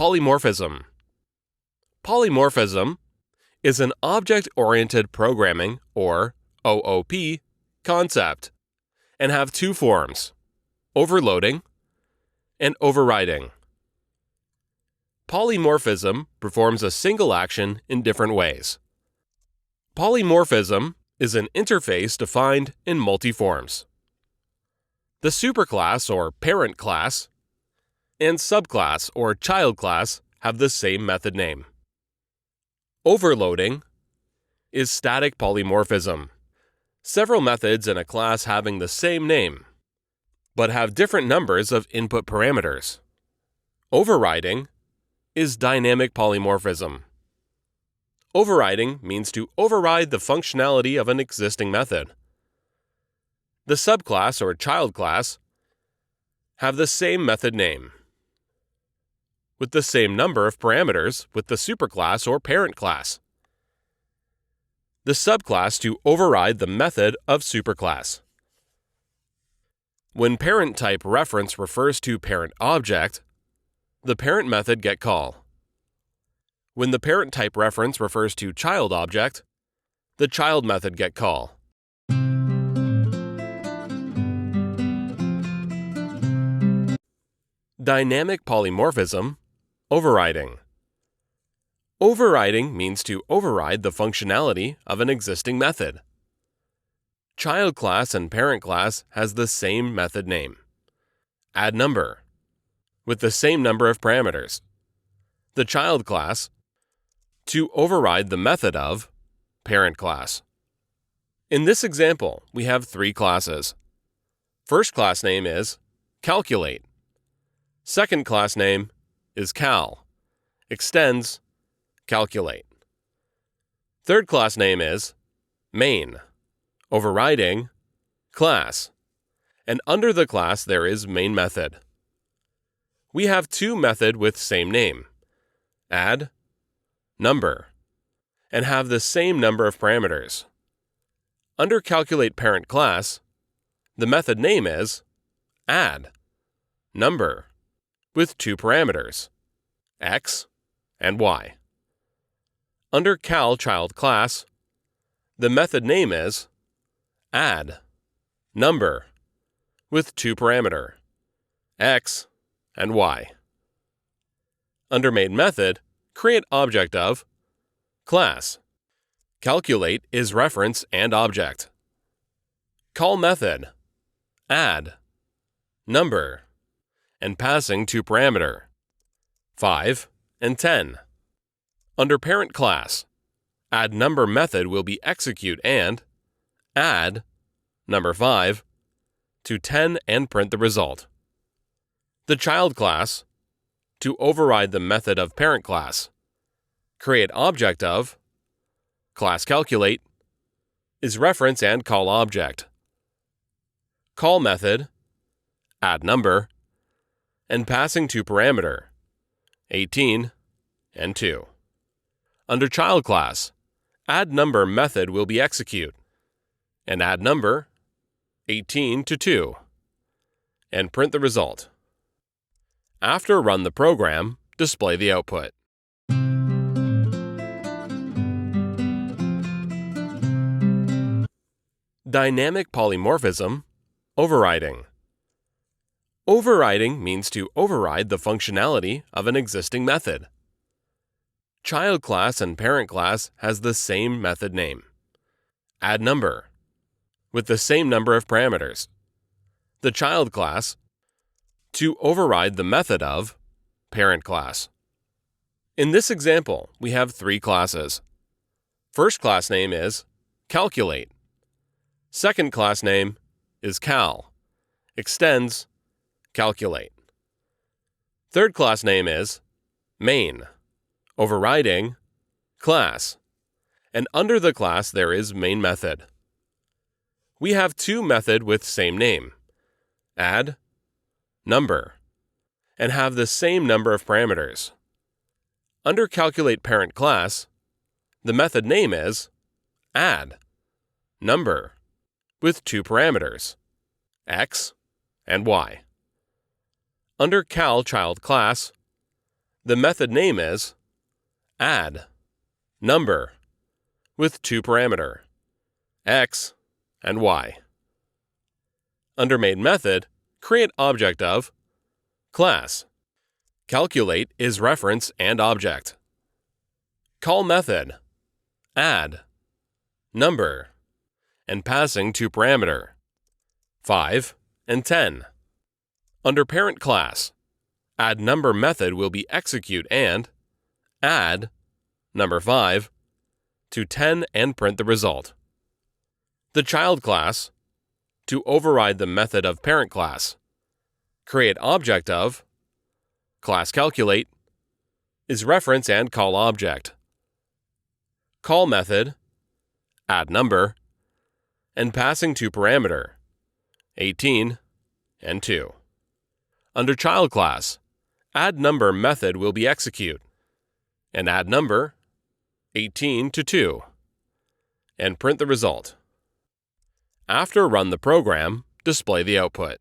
Polymorphism. Polymorphism is an object-oriented programming, or OOP, concept, and have two forms: overloading and overriding. Polymorphism performs a single action in different ways. Polymorphism is an interface defined in multi-forms. The superclass or parent class and subclass or child class have the same method name. Overloading is static polymorphism. Several methods in a class having the same name, but have different numbers of input parameters. Overriding is dynamic polymorphism. Overriding means to override the functionality of an existing method. The subclass or child class have the same method name, with the same number of parameters with the superclass or parent class. The subclass to override the method of superclass. When parent type reference refers to parent object, the parent method get call. When the parent type reference refers to child object, the child method get call. Dynamic polymorphism overriding. Overriding means to override the functionality of an existing method. Child class and parent class has the same method name. Add number, with the same number of parameters. The child class to override the method of parent class. In this example, we have three classes. First class name is calculate. Second class name is cal, extends calculate. Third class name is main, overriding class, and under the class there is main method. We have two method with same name, add, number, and have the same number of parameters. Under calculate parent class, the method name is add, number, with two parameters, x and y. Under cal child class, the method name is add, number, with two parameter, x and y. Under main method, create object of class. Calculate is reference and object. Call method, add, number, and passing to parameter, 5 and 10. Under parent class, add number method will be execute and add number 5 to 10 and print the result. The child class to override the method of parent class. Create object of class calculate is reference and call object. Call method, add number, and passing to parameter, 18 and 2. Under child class, add number method will be execute, and add number, 18 to 2, and print the result. After run the program, display the output. Dynamic polymorphism overriding. Overriding means to override the functionality of an existing method. Child class and parent class has the same method name. Add number, with the same number of parameters. The child class to override the method of parent class. In this example, we have three classes. First class name is calculate. Second class name is cal, extends calculate. Third class name is main, overriding class, and under the class there is main method. We have two method with same name, add, number, and have the same number of parameters. Under calculate parent class, the method name is add, number, with two parameters, x and y. Under cal child class, The method name is add number with two parameter, x and y. Under main method, create object of class. Calculate is reference and object. Call method add number and passing two parameter 5 and 10. Under parent class, add number method will be execute and add number 5 to 10 and print the result. The child class, to override the method of parent class, create object of class calculate is reference and call object. Call method add number and passing two parameter 18 and 2. Under child class, add number method will be execute and add number 18 to 2 and print the result. After run the program, display the output.